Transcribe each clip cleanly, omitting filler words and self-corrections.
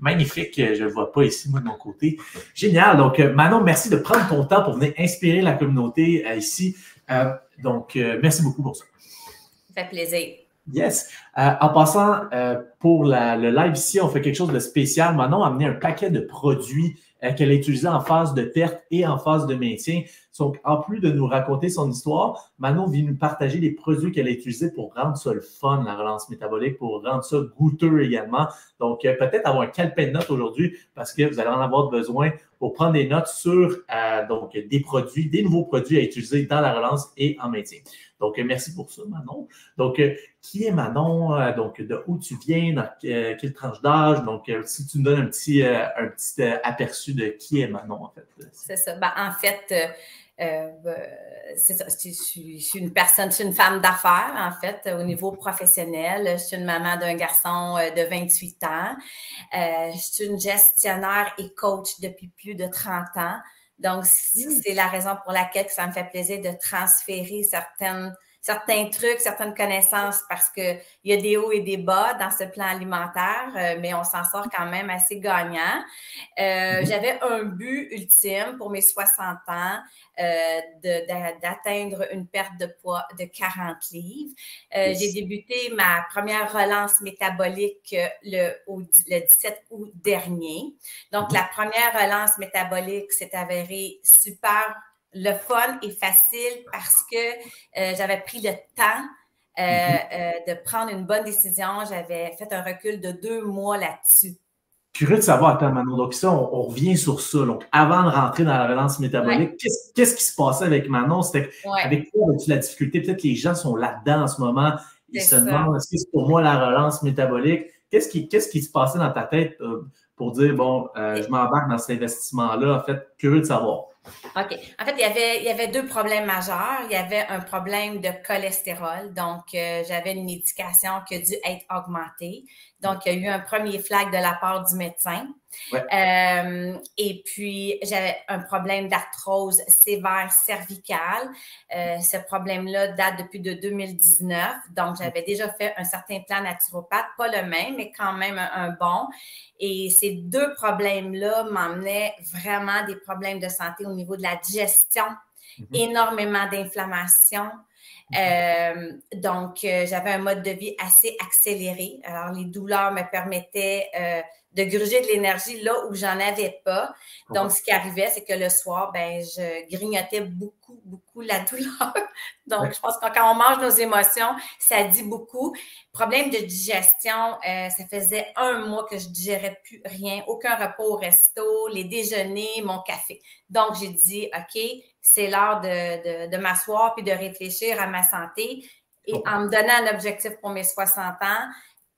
Magnifique, je ne le vois pas ici, moi, de mon côté. Génial. Donc, Manon, merci de prendre ton temps pour venir inspirer la communauté ici. Donc, merci beaucoup pour ça. Ça fait plaisir. Yes. En passant, pour le live ici, on fait quelque chose de spécial. Manon a amené un paquet de produits qu'elle a utilisés en phase de perte et en phase de maintien. Donc, en plus de nous raconter son histoire, Manon vient nous partager les produits qu'elle a utilisés pour rendre ça le fun, la relance métabolique, pour rendre ça goûteux également. Donc, peut-être avoir un calepin de notes aujourd'hui parce que vous allez en avoir besoin pour prendre des notes sur donc, des produits, des nouveaux produits à utiliser dans la relance et en maintien. Donc, merci pour ça, Manon. Donc, qui est Manon? Donc, de où tu viens? Dans quelle tranche d'âge? Donc, si tu nous donnes un petit aperçu de qui est Manon, en fait. C'est ça. Ben, en fait, c'est ça. Je suis une personne, je suis une femme d'affaires, en fait, au niveau professionnel. Je suis une maman d'un garçon de 28 ans. Je suis une gestionnaire et coach depuis plus de 30 ans. Donc, c'est la raison pour laquelle ça me fait plaisir de transférer certains trucs, certaines connaissances parce qu'il y a des hauts et des bas dans ce plan alimentaire, mais on s'en sort quand même assez gagnant. J'avais un but ultime pour mes 60 ans d'atteindre une perte de poids de 40 livres. J'ai débuté ma première relance métabolique le 17 août dernier. Donc, la première relance métabolique s'est avérée super le fun et facile parce que j'avais pris le temps de prendre une bonne décision. J'avais fait un recul de 2 mois là-dessus. Curieux de savoir, attends, Manon, donc ça, on revient sur ça. Donc, avant de rentrer dans la relance métabolique, qu'est-ce qui se passait avec Manon? C'était avec quoi avais-tu la difficulté? Peut-être que les gens sont là-dedans en ce moment. Ils se demandent, est-ce que c'est pour moi la relance métabolique? Qu'est-ce qui se passait dans ta tête pour dire, bon, je m'embarque dans cet investissement-là? En fait, curieux de savoir. OK. En fait, il y avait 2 problèmes majeurs. Il y avait un problème de cholestérol. Donc, j'avais une médication qui a dû être augmentée. Donc, il y a eu un premier flag de la part du médecin. Et puis, j'avais un problème d'arthrose sévère cervicale. Ce problème-là date depuis de 2019. Donc, j'avais déjà fait un certain plan naturopathe, pas le même, mais quand même un bon. Et ces 2 problèmes-là m'emmenaient vraiment des problèmes de santé au niveau de la digestion, énormément d'inflammation. Donc, j'avais un mode de vie assez accéléré. Alors, les douleurs me permettaient de gruger de l'énergie là où j'en avais pas. Donc, ce qui arrivait, c'est que le soir, ben, je grignotais beaucoup la douleur. Donc, je pense que quand on mange nos émotions, ça dit beaucoup. Problème de digestion, ça faisait 1 mois que je digérais plus rien, aucun repas au resto, les déjeuners, mon café. Donc, j'ai dit, OK, c'est l'heure de m'asseoir puis de réfléchir à ma santé. Et en me donnant un objectif pour mes 60 ans,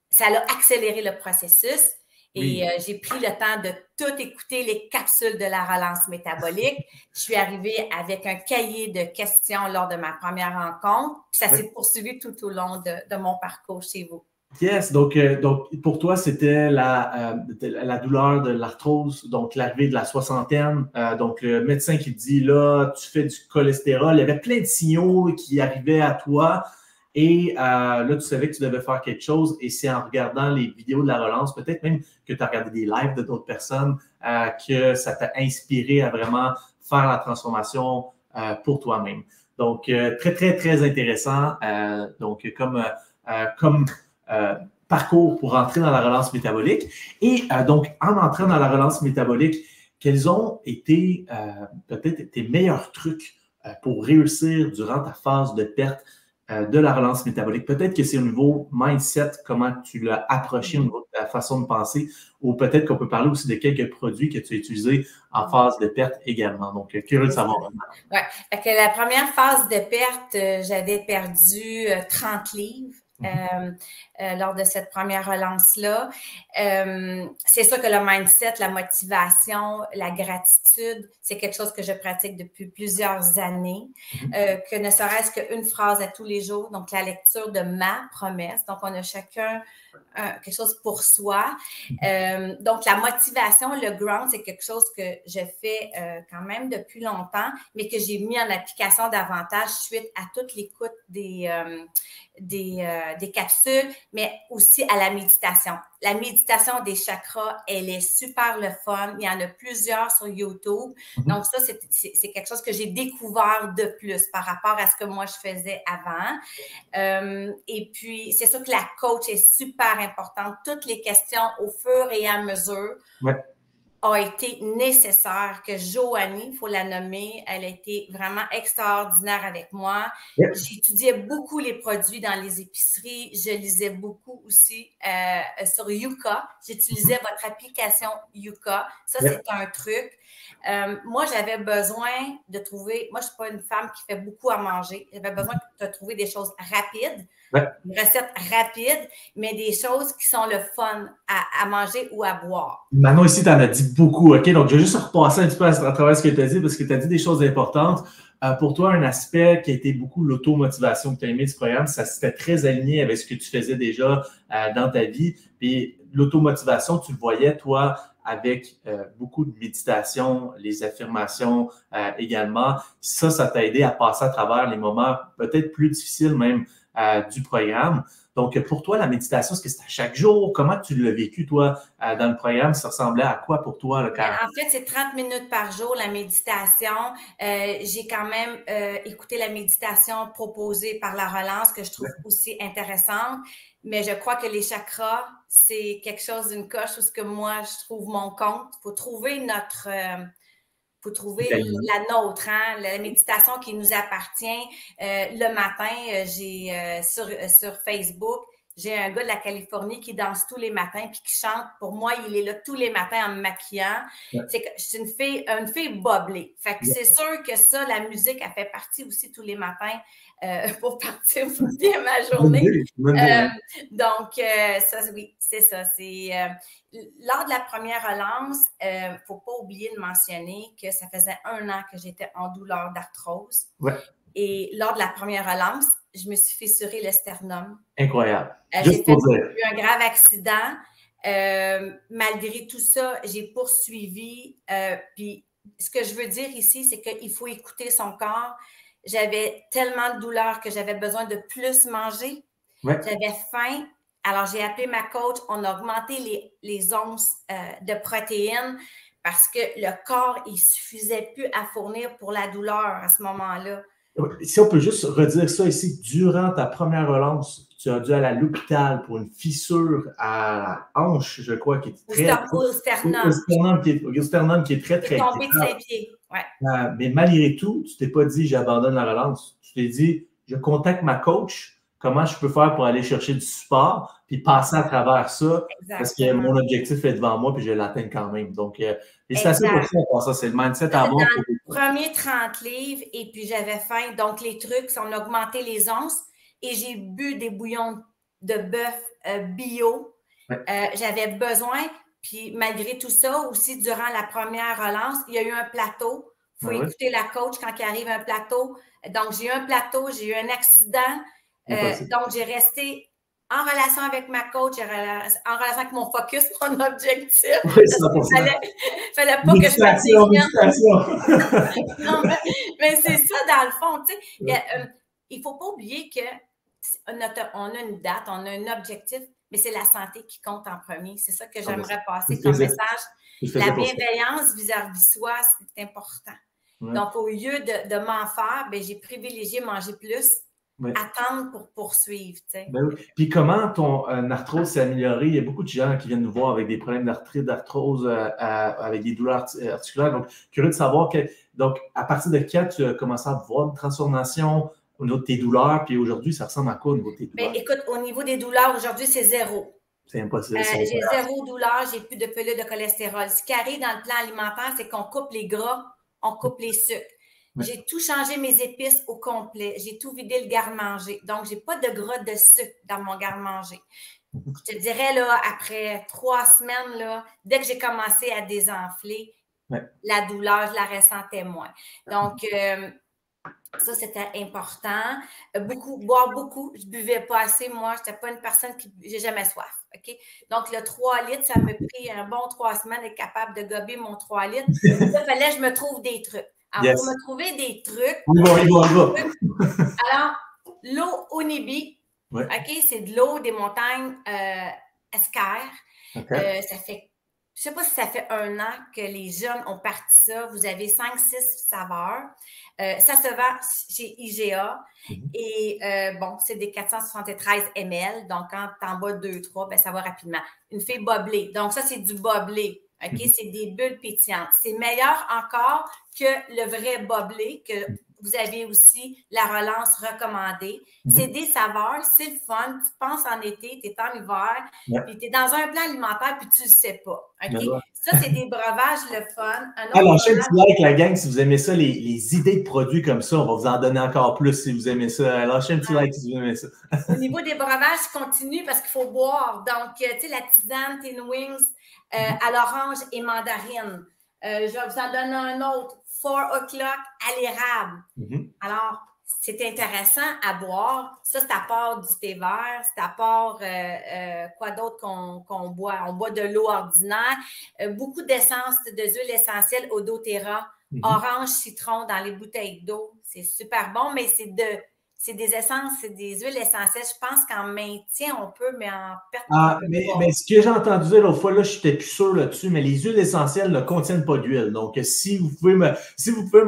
ça a accéléré le processus. Et j'ai pris le temps de tout écouter, les capsules de la relance métabolique. Je suis arrivée avec un cahier de questions lors de ma première rencontre. Puis ça s'est poursuivi tout au long de mon parcours chez vous. Yes, donc pour toi, c'était la douleur de l'arthrose, donc l'arrivée de la soixantaine. Donc, le médecin qui te dit, là, tu fais du cholestérol. Il y avait plein de signaux qui arrivaient à toi. Et là, tu savais que tu devais faire quelque chose. Et c'est en regardant les vidéos de la relance, peut-être même que tu as regardé des lives de d'autres personnes, que ça t'a inspiré à vraiment faire la transformation pour toi-même. Donc, très, très, très intéressant. Donc, comme parcours pour entrer dans la relance métabolique. Et donc, en entrant dans la relance métabolique, quels ont été peut-être tes meilleurs trucs pour réussir durant ta phase de perte de la relance métabolique? Peut-être que c'est au niveau mindset, comment tu l'as approché au niveau de ta façon de penser, ou peut-être qu'on peut parler aussi de quelques produits que tu as utilisés en phase de perte également. Donc, curieux de savoir. Oui. La première phase de perte, j'avais perdu 30 livres. Lors de cette première relance-là. C'est sûr que le mindset, la motivation, la gratitude, c'est quelque chose que je pratique depuis plusieurs années, que ne serait-ce qu'une phrase à tous les jours, donc la lecture de ma promesse. Donc, on a chacun quelque chose pour soi. Donc, la motivation, le ground, c'est quelque chose que je fais quand même depuis longtemps, mais que j'ai mis en application davantage suite à toute l'écoute des capsules, mais aussi à la méditation. La méditation des chakras, elle est super le fun. Il y en a plusieurs sur YouTube. Donc, ça, c'est quelque chose que j'ai découvert de plus par rapport à ce que moi, je faisais avant. Et puis, c'est sûr que la coach est super importante. Toutes les questions au fur et à mesure a été nécessaire, que Joanie, il faut la nommer, elle a été vraiment extraordinaire avec moi. J'étudiais beaucoup les produits dans les épiceries. Je lisais beaucoup aussi sur Yuka. J'utilisais votre application Yuka. Ça, c'est un truc. Moi, j'avais besoin de trouver... Moi, je ne suis pas une femme qui fait beaucoup à manger. J'avais besoin de trouver des choses rapides, des recettes rapides, mais des choses qui sont le fun à manger ou à boire. Manon, ici, tu en as dit beaucoup, OK? Donc, je vais juste repasser un petit peu à travers ce que tu as dit, parce que tu as dit des choses importantes. Pour toi, un aspect qui a été beaucoup l'automotivation que tu as aimé du programme, ça s'était très aligné avec ce que tu faisais déjà dans ta vie. Puis, l'automotivation, tu le voyais, toi, avec beaucoup de méditation, les affirmations également. Ça t'a aidé à passer à travers les moments peut-être plus difficiles même du programme. Donc, pour toi, la méditation, est-ce que c'est à chaque jour? Comment tu l'as vécu, toi, dans le programme? Ça ressemblait à quoi pour toi? Là, En fait, c'est 30 minutes par jour, la méditation. J'ai quand même écouté la méditation proposée par la relance, que je trouve aussi intéressante. Mais je crois que les chakras, c'est quelque chose d'une coche où ce que moi, je trouve mon compte. Il faut trouver notre... faut trouver la nôtre, hein? La méditation qui nous appartient. Le matin, j'ai sur Facebook, j'ai un gars de la Californie qui danse tous les matins puis qui chante. Pour moi, il est là tous les matins en me maquillant. C'est une fille boblée. Fait que c'est sûr que ça, la musique, elle fait partie aussi tous les matins pour partir bien ma journée. Donc, ça, oui, c'est ça. Lors de la première relance, il ne faut pas oublier de mentionner que ça faisait 1 an que j'étais en douleur d'arthrose. Et lors de la première relance, je me suis fissuré le sternum. Incroyable. J'ai eu un grave accident. Malgré tout ça, j'ai poursuivi. Puis, ce que je veux dire ici, c'est qu'il faut écouter son corps. J'avais tellement de douleur que j'avais besoin de plus manger. J'avais faim. Alors, j'ai appelé ma coach. On a augmenté les onces de protéines parce que le corps, il ne suffisait plus à fournir pour la douleur à ce moment-là. Si on peut juste redire ça ici, durant ta première relance, tu as dû aller à l'hôpital pour une fissure à la hanche, je crois, qui est très... Au sternum. Au sternum qui est très, très... tombé de 5 pieds, mais malgré tout, tu t'es pas dit « j'abandonne la relance ». Tu t'es dit « je contacte ma coach, comment je peux faire pour aller chercher du support, puis passer à travers ça, parce que mon objectif est devant moi, puis je l'atteins quand même. » Donc, c'est assez pour ça, c'est le mindset à avoir. Dans les premiers 30 livres, et puis j'avais faim, donc les trucs, on a augmenté les onces, et j'ai bu des bouillons de bœuf bio. J'avais besoin, puis malgré tout ça, aussi durant la première relance, il y a eu un plateau. Il faut écouter la coach quand il arrive un plateau. Donc, j'ai eu un plateau, j'ai eu un accident. Donc, j'ai resté en relation avec ma coach, en relation avec mon focus, mon objectif. Il fallait pas que je fasse non, mais c'est ça, dans le fond. Tu sais, il ne faut pas oublier qu'on a une date, on a un objectif, mais c'est la santé qui compte en premier. C'est ça que j'aimerais passer comme message. La bienveillance vis-à-vis soi, c'est important. Donc, au lieu de m'en faire, j'ai privilégié manger plus, attendre pour poursuivre. Tu sais. Puis comment ton arthrose s'est améliorée? Il y a beaucoup de gens qui viennent nous voir avec des problèmes d'arthrite, d'arthrose, avec des douleurs articulaires. Donc, curieux de savoir donc, à partir de quand tu as commencé à voir une transformation au niveau de tes douleurs, puis aujourd'hui, ça ressemble à quoi au niveau de tes douleurs? Écoute, au niveau des douleurs, aujourd'hui, c'est 0. C'est impossible. J'ai 0 douleur, j'ai plus de pelule de cholestérol. Ce qui arrive dans le plan alimentaire, c'est qu'on coupe les gras, on coupe les sucres. J'ai tout changé mes épices au complet. J'ai tout vidé le garde-manger. Donc, j'ai pas de gras de sucre dans mon garde-manger. Je te dirais, là, après 3 semaines, là, dès que j'ai commencé à désenfler, la douleur, je la ressentais moins. Donc, ça, c'était important. Boire beaucoup. Je buvais pas assez. Moi, je n'étais pas une personne qui... J'ai jamais soif. OK? Donc, le 3 litres, ça m'a pris un bon 3 semaines d'être capable de gober mon 3 litres. Il fallait que je me trouve des trucs. Alors, pour me trouver des trucs... On va. Alors, l'eau Onibi, Ouais. OK? C'est de l'eau des montagnes Esquerre. OK. Ça fait, je ne sais pas si ça fait 1 an que les jeunes ont parti ça. Vous avez 5-6 saveurs. Ça se vend chez IGA. Mhm. Et bon, c'est des 473 ml. Donc, quand tu en bois 2-3, ben, ça va rapidement. Une fille boblée. Donc, ça, c'est du boblé. OK? Mhm. C'est des bulles pétillantes. C'est meilleur encore que le vrai boblé, que vous avez aussi la relance recommandée. C'est Mhm. des saveurs, c'est le fun. Tu penses en été, tu es en hiver, Ouais. puis tu es dans un plan alimentaire, puis tu ne le sais pas. Ben OK? ouais. Ça, c'est des breuvages le fun. Un Ah, autre lâchez un petit breuvage. like, la gang, si vous aimez ça, les idées de produits comme ça. On va vous en donner encore plus si vous aimez ça. Lâchez un petit like si vous aimez ça. Au niveau des breuvages, continue parce qu'il faut boire. Donc, tu sais, la tisane Tin Wings à l'orange et mandarine. Je vais vous en donner un autre. 4 o'clock à l'érable. Mhm. Alors, c'est intéressant à boire. Ça, c'est à part du thé vert, c'est à part quoi d'autre qu'on boit. On boit de l'eau ordinaire. Beaucoup d'essence, de huiles essentielles au doTERRA, Mhm. orange, citron dans les bouteilles d'eau. C'est super bon, mais c'est des essences, c'est des huiles essentielles. Je pense qu'en maintien, on peut, mais en perte, on ne Ah, peut mais pas. ce que j'ai entendu dire l'autre fois, là, je n'étais plus sûr là-dessus, mais les huiles essentielles ne contiennent pas d'huile. Donc, si vous pouvez me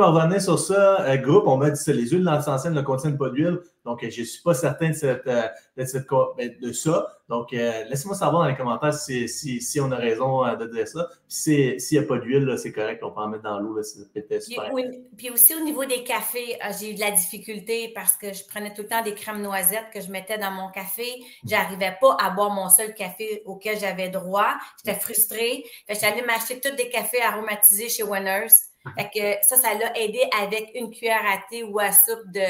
revenir sur ça, groupe, on m'a dit ça, les huiles essentielles ne contiennent pas d'huile. Donc, je ne suis pas certain de ça. Donc, laissez-moi savoir dans les commentaires si on a raison de dire ça. Puis, s'il n'y a pas d'huile, c'est correct, on peut en mettre dans l'eau, ça peut être Puis, super. puis aussi au niveau des cafés, j'ai eu de la difficulté parce que je prenais tout le temps des crèmes noisettes que je mettais dans mon café. J'arrivais pas à boire mon seul café auquel j'avais droit. J'étais frustrée. Fait que j'allais m'acheter tous des cafés aromatisés chez Winners. Fait que ça l'a aidé avec une cuillère à thé ou à soupe de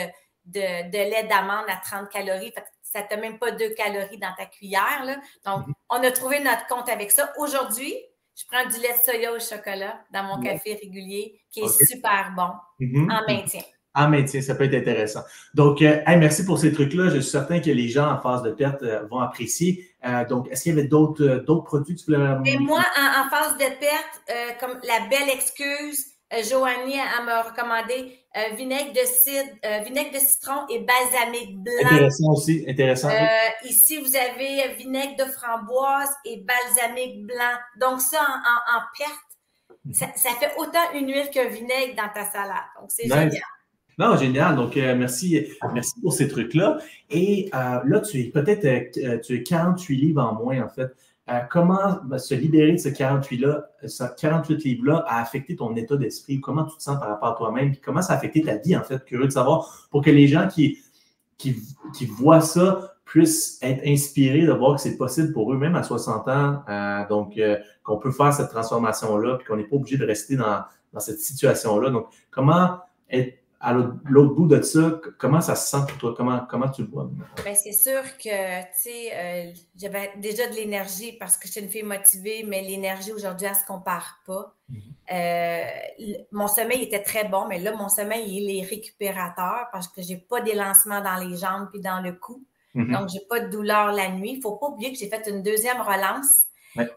lait d'amande à 30 calories. Fait que ça t'a même pas 2 calories dans ta cuillère, là. Donc, on a trouvé notre compte avec ça. Aujourd'hui, je prends du lait de soya au chocolat dans mon café régulier, qui est OK. super bon Mhm. en maintien. Ah, mais tiens, ça peut être intéressant. Donc, hey, merci pour ces trucs-là. Je suis certain que les gens en phase de perte vont apprécier. Donc, est-ce qu'il y avait d'autres produits que tu voulais... Et moi, en phase de perte, comme la belle excuse, Joanie elle m'a recommandé vinaigre de cidre, vinaigre de citron et balsamique blanc. Intéressant aussi, intéressant. Oui. Ici, vous avez vinaigre de framboise et balsamique blanc. Donc, ça, en perte, ça fait autant une huile qu'un vinaigre dans ta salade. Donc, c'est Nice. génial. Non, génial. Donc, merci pour ces trucs-là. Et là, tu es peut-être tu es 48 livres en moins, en fait. Comment se libérer de ce 48-là, ce 48 livres-là a affecté ton état d'esprit? Comment tu te sens par rapport à toi-même? Puis comment ça a affecté ta vie, en fait? Curieux de savoir, pour que les gens qui, qui voient ça puissent être inspirés de voir que c'est possible pour eux, même à 60 ans. Donc, qu'on peut faire cette transformation-là, puis qu'on n'est pas obligé de rester dans cette situation-là. Donc, comment être à l'autre bout de ça, comment ça se sent pour toi? Comment tu le vois? Ben, c'est sûr que, tu sais, j'avais déjà de l'énergie parce que je suis une fille motivée, mais l'énergie aujourd'hui, elle ne se compare pas. Mon sommeil était très bon, mais là, mon sommeil, il est récupérateur parce que j'ai pas d'élancement dans les jambes puis dans le cou. Donc, j'ai pas de douleur la nuit. Il faut pas oublier que j'ai fait une deuxième relance. Ouais.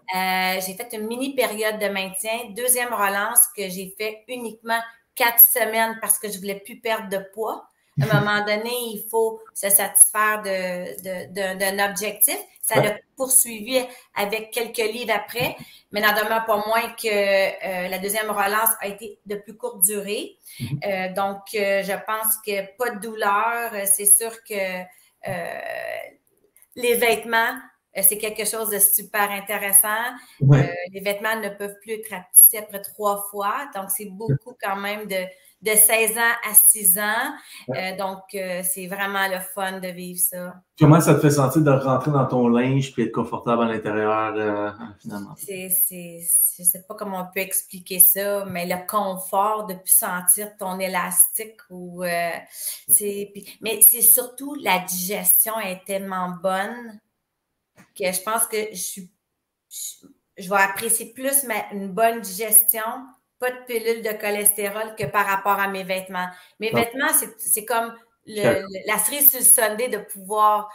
J'ai fait une mini période de maintien. Deuxième relance que j'ai fait uniquement 4 semaines parce que je voulais plus perdre de poids. À un moment donné, il faut se satisfaire d'un objectif. Ça l'a poursuivi avec quelques livres après, mais n'en demeure pas moins que la deuxième relance a été de plus courte durée. Donc, je pense que pas de douleur. C'est sûr que les vêtements, c'est quelque chose de super intéressant. Les vêtements ne peuvent plus être rapetissés après 3 fois. Donc, c'est beaucoup quand même de 16 ans à 6 ans. Donc, c'est vraiment le fun de vivre ça. Comment ça te fait sentir de rentrer dans ton linge et être confortable à l'intérieur, finalement? Je ne sais pas comment on peut expliquer ça, mais le confort de plus sentir ton élastique. Mais c'est surtout la digestion est tellement bonne que je pense que je vais apprécier plus une bonne digestion, pas de pilule de cholestérol que par rapport à mes vêtements. Mes vêtements, c'est comme la cerise sur le sundae de pouvoir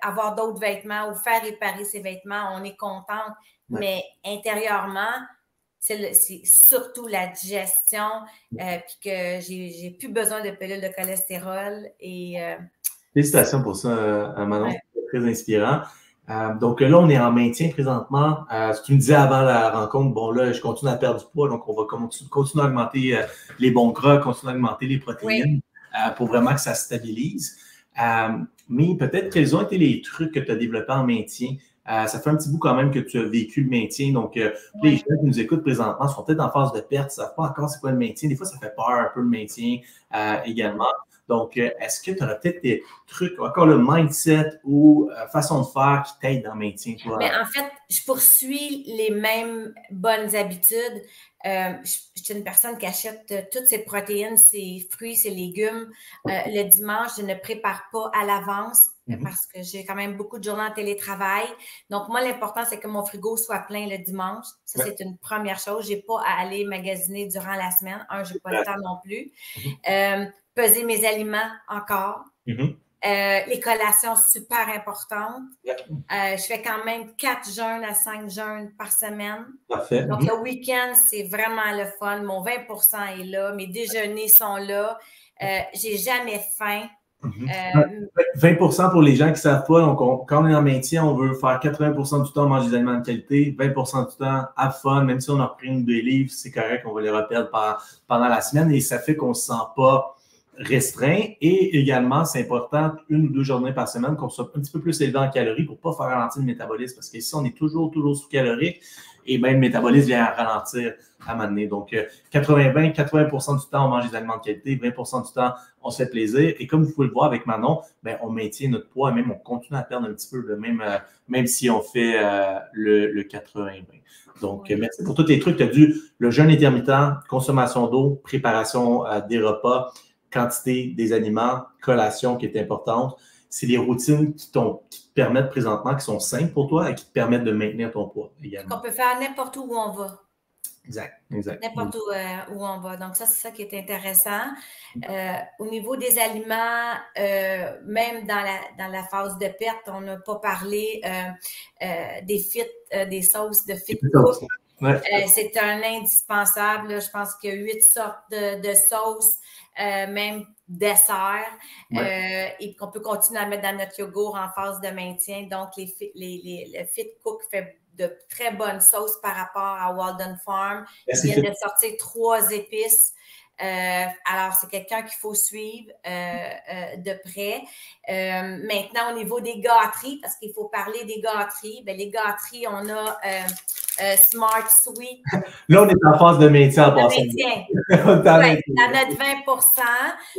avoir d'autres vêtements ou faire réparer ses vêtements. On est contente, mais intérieurement, c'est surtout la digestion, puis que j'ai plus besoin de pilule de cholestérol et Félicitations pour ça, Manon. Ouais. C'est très inspirant. Donc là, on est en maintien présentement. Ce que tu me disais avant la rencontre, bon là, je continue à perdre du poids, donc on va continuer à augmenter les bons gras, continuer à augmenter les protéines pour vraiment que ça se stabilise. Mais peut-être quels ont été les trucs que tu as développés en maintien? Ça fait un petit bout quand même que tu as vécu le maintien. Donc, les gens qui nous écoutent présentement sont peut-être en phase de perte, ne savent pas encore c'est quoi le maintien. Des fois, ça fait peur un peu le maintien également. Donc, est-ce que tu auras peut-être des trucs, encore le mindset ou façon de faire qui t'aident dans le maintien? Toi? Mais en fait, je poursuis les mêmes bonnes habitudes. Je suis une personne qui achète toutes ses protéines, ses fruits, ses légumes. Le dimanche, je ne prépare pas à l'avance parce que j'ai quand même beaucoup de journées en télétravail. Donc, moi, l'important, c'est que mon frigo soit plein le dimanche. Ça, c'est une première chose. Je n'ai pas à aller magasiner durant la semaine. Je n'ai pas le temps non plus. Peser mes aliments encore. Les collations super importantes. Je fais quand même 4 jeûnes à 5 jeûnes par semaine. Parfait. Donc, le week-end, c'est vraiment le fun. Mon 20% est là. Mes déjeuners sont là. J'ai jamais faim. 20% pour les gens qui ne savent pas. Donc, quand on est en maintien, on veut faire 80% du temps manger des aliments de qualité, 20% du temps have fun. Même si on a repris 1 ou 2 livres, c'est correct, on va les reperdre pendant la semaine et ça fait qu'on ne se sent pas restreint. Et également, c'est important, 1 ou 2 journées par semaine, qu'on soit un petit peu plus élevé en calories pour ne pas faire ralentir le métabolisme. Parce qu'ici, on est toujours sous-calorique et même le métabolisme vient à ralentir à un moment donné. Donc, 80% du temps, on mange des aliments de qualité, 20% du temps, on se fait plaisir. Et comme vous pouvez le voir avec Manon, ben, on maintient notre poids et même on continue à perdre un petit peu, même si on fait le 80-20. Donc, merci pour tous les trucs. Tu as dit le jeûne intermittent, consommation d'eau, préparation des repas, quantité des aliments, collation qui est importante. C'est des routines qui te permettent présentement, qui sont simples pour toi et qui te permettent de maintenir ton poids également. On peut faire n'importe où on va. Exact. N'importe où on va. Donc, ça, c'est ça qui est intéressant. Au niveau des aliments, même dans la phase de perte, on n'a pas parlé des sauces de fit cook. C'est un indispensable. Là. Je pense qu'il y a 8 sortes de sauces, même dessert, et qu'on peut continuer à mettre dans notre yogourt en phase de maintien. Donc, le fit cook fait de très bonnes sauces par rapport à Walden Farm. Ils viennent de sortir 3 épices. Alors, c'est quelqu'un qu'il faut suivre de près. Maintenant, au niveau des gâteries, parce qu'il faut parler des gâteries, bien, les gâteries, on a Smart Sweet. Là, on est en phase de maintien en passant. Dans notre 20%.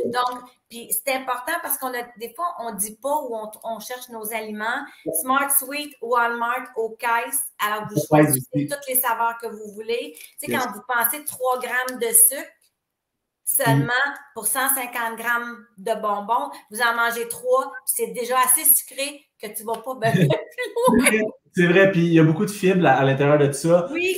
Donc, puis c'est important parce qu'on a des fois, on ne dit pas où on cherche nos aliments. Smart Sweet, Walmart, aux caisses. Alors, vous choisissez toutes les saveurs que vous voulez. Tu sais, quand vous pensez 3 grammes de sucre, seulement pour 150 grammes de bonbons, vous en mangez 3, c'est déjà assez sucré que tu ne vas pas beurrer plus loin. C'est vrai, puis il y a beaucoup de fibres à l'intérieur de ça. Oui.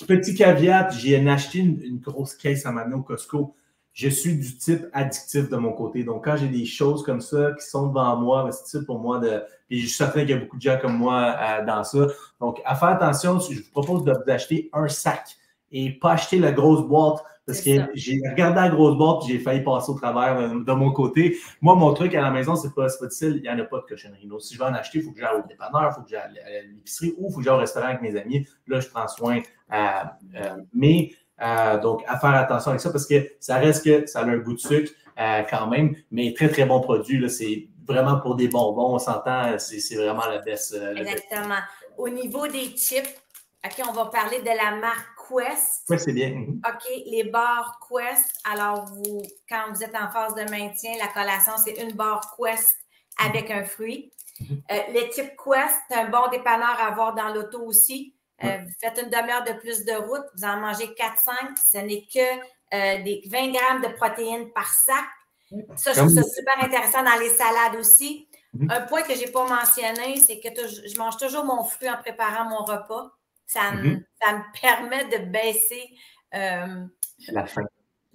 Petit caveat, j'ai acheté une grosse caisse à m'amener au Costco. Je suis du type addictif de mon côté. Donc, quand j'ai des choses comme ça qui sont devant moi, c'est type pour moi de. Puis je suis certain qu'il y a beaucoup de gens comme moi dans ça. Donc, à faire attention, je vous propose de vous acheter un sac et pas acheter la grosse boîte. Parce que j'ai regardé la grosse boîte et j'ai failli passer au travers de mon côté. Moi, mon truc à la maison, c'est pas difficile. Il n'y en a pas de cochonnerie. Donc, si je veux en acheter, il faut que j'aille au dépanneur, il faut que j'aille à l'épicerie ou il faut que j'aille au restaurant avec mes amis. Là, je prends soin. Donc, à faire attention avec ça parce que ça reste que ça a un goût de sucre quand même, mais très, très bon produit. C'est vraiment pour des bonbons. On s'entend, c'est vraiment la best. Exactement. Au niveau des chips, OK, on va parler de la marque Quest. Oui, c'est bien. OK, les barres Quest. Alors, quand vous êtes en phase de maintien, la collation, c'est une barre Quest avec un fruit. Les chips Quest, c'est un bon dépanneur à avoir dans l'auto aussi. Vous faites une demi-heure de plus de route, vous en mangez 4-5. Ce n'est que des 20 grammes de protéines par sac. Ça, je trouve ça super intéressant dans les salades aussi. Un point que je n'ai pas mentionné, c'est que je mange toujours mon fruit en préparant mon repas. Ça me permet de baisser la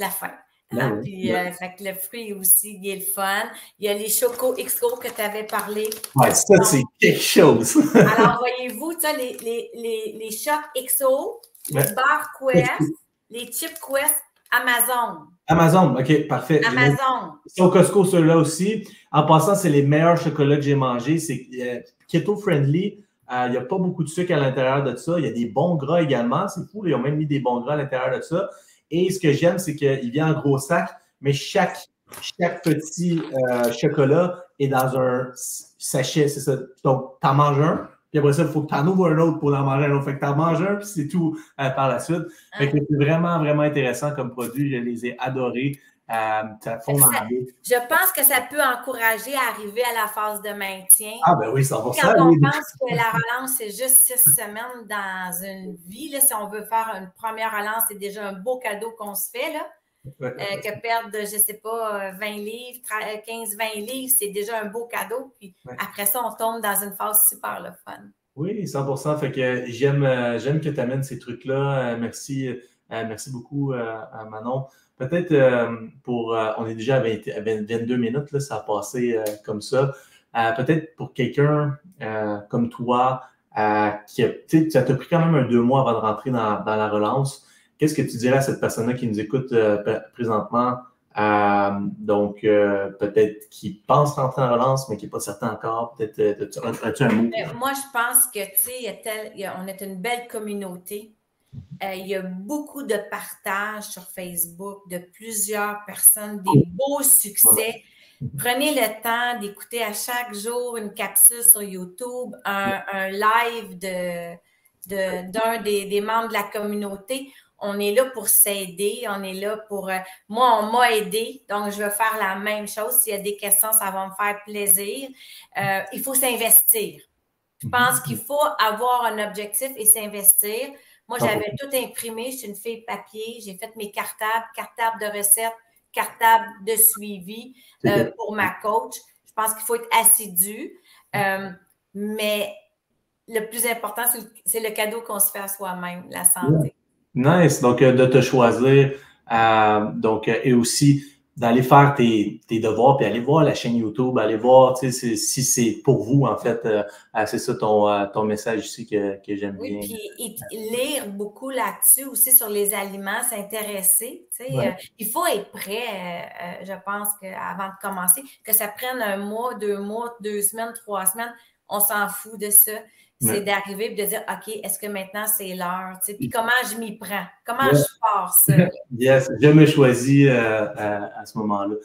faim. Puis, fait que le fruit aussi, il est le fun. Il y a les Choco XO que tu avais parlé. Oui, ça, c'est quelque chose. Alors, voyez-vous, les Choc XO, les barres Quest, les chips Quest, Amazon. Amazon, OK, parfait. Amazon. C'est au Costco, ceux-là aussi. En passant, c'est les meilleurs chocolats que j'ai mangés. C'est keto-friendly. Il n'y a pas beaucoup de sucre à l'intérieur de ça. Il y a des bons gras également. C'est fou. Ils ont même mis des bons gras à l'intérieur de ça. Et ce que j'aime, c'est qu'il vient en gros sac, mais chaque petit chocolat est dans un sachet. C'est ça. Donc, tu en manges un. Puis après ça, il faut que tu en ouvres un autre pour en manger un autre. Fait que tu en manges un, puis c'est tout par la suite. Fait que c'est vraiment, vraiment intéressant comme produit. Je les ai adorés. Je pense que ça peut encourager à arriver à la phase de maintien. Ah ben oui, 100%. Quand on pense que la relance, c'est juste 6 semaines dans une vie, là, si on veut faire une première relance, c'est déjà un beau cadeau qu'on se fait. Là. Que perdre, je ne sais pas, 20 livres, 15-20 livres, c'est déjà un beau cadeau. Puis après ça, on tombe dans une phase super le fun. Oui, 100%. Fait que j'aime que tu amènes ces trucs-là. Merci beaucoup, Manon. Peut-être on est déjà à 22 minutes, là, ça a passé comme ça. Peut-être pour quelqu'un comme toi, ça t'a pris quand même 2 mois avant de rentrer dans la relance. Qu'est-ce que tu dirais à cette personne-là qui nous écoute présentement? Donc, peut-être qui pense rentrer en relance, mais qui n'est pas certain encore. Peut-être, as-tu un mot? Moi, je pense que, tu sais, on est une belle communauté. Il y a beaucoup de partages sur Facebook de plusieurs personnes, des beaux succès. Prenez le temps d'écouter à chaque jour une capsule sur YouTube, un live d'un des membres de la communauté. On est là pour s'aider, on est là pour... moi, on m'a aidé, donc je vais faire la même chose. S'il y a des questions, ça va me faire plaisir. Il faut s'investir. Je pense qu'il faut avoir un objectif et s'investir. Moi, j'avais tout imprimé. Je suis une fille papier. J'ai fait mes cartables de recettes, cartables de suivi pour ma coach. Je pense qu'il faut être assidu. Mais le plus important, c'est le cadeau qu'on se fait à soi-même, la santé. Nice. Donc, de te choisir. Et aussi d'aller faire tes devoirs, puis aller voir la chaîne YouTube, aller voir si c'est pour vous, en fait. C'est ça ton message ici que j'aime bien. Oui, puis lire beaucoup là-dessus aussi sur les aliments, s'intéresser. Il faut être prêt, je pense, avant de commencer, que ça prenne 1 mois, 2 mois, 2 semaines, 3 semaines, on s'en fout de ça. C'est d'arriver et de dire, OK, est-ce que maintenant c'est l'heure? Puis comment je m'y prends? Comment je pars ça? Yes, je me choisis à ce moment-là.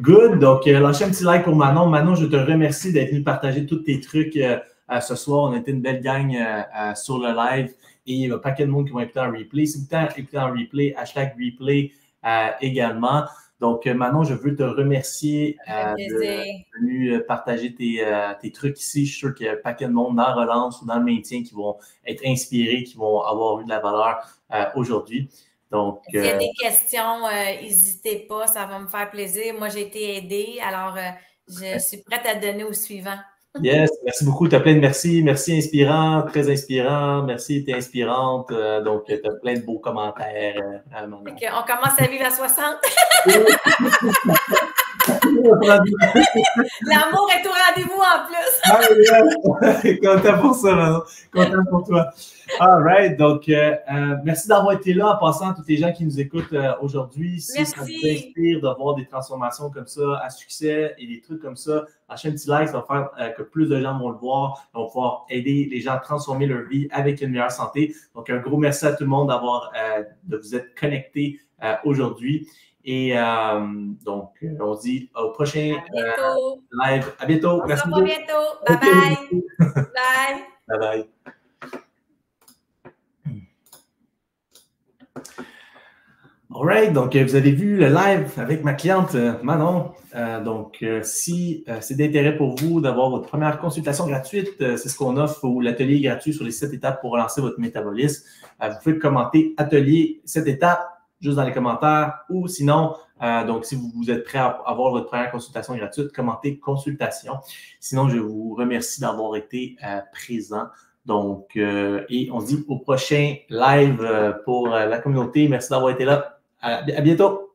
Good. Donc, lâchez un petit like pour Manon. Manon, je te remercie d'être venu partager tous tes trucs ce soir. On a été une belle gang sur le live et il y a un paquet de monde qui vont écouter en replay. Si vous écoutez en replay, #replay également. Donc, Manon, je veux te remercier d'être venu partager tes trucs ici. Je suis sûr qu'il y a un paquet de monde dans la relance ou dans le maintien qui vont être inspirés, qui vont avoir eu de la valeur aujourd'hui. Donc, s'il y a des questions, n'hésitez pas, ça va me faire plaisir. Moi, j'ai été aidée, alors je suis prête à donner au suivant. Yes, merci beaucoup. Tu as plein de merci. Merci inspirant, très inspirant. Merci, tu es inspirante. Donc, tu as plein de beaux commentaires. Okay, on commence à vivre à 60. L'amour est au rendez-vous en plus. Content pour ça, Manon. Content pour toi. All right. Donc, merci d'avoir été là en passant à tous les gens qui nous écoutent aujourd'hui. Si ça vous inspire de voir des transformations comme ça à succès et des trucs comme ça, lâchez un petit like, ça va faire que plus de gens vont le voir. On va pouvoir aider les gens à transformer leur vie avec une meilleure santé. Donc, un gros merci à tout le monde de vous être connectés aujourd'hui. Et donc, on se dit au prochain live. À bientôt. Merci beaucoup. À bientôt. Bye-bye. Bye. Bye-bye. All right, donc vous avez vu le live avec ma cliente Manon. Donc, si c'est d'intérêt pour vous d'avoir votre première consultation gratuite, c'est ce qu'on offre ou l'atelier gratuit sur les 7 étapes pour relancer votre métabolisme. Vous pouvez commenter atelier 7 étapes juste dans les commentaires ou sinon, donc si vous êtes prêt à avoir votre première consultation gratuite, commentez consultation. Sinon, je vous remercie d'avoir été présent. Donc, et on se dit au prochain live pour la communauté. Merci d'avoir été là. À bientôt.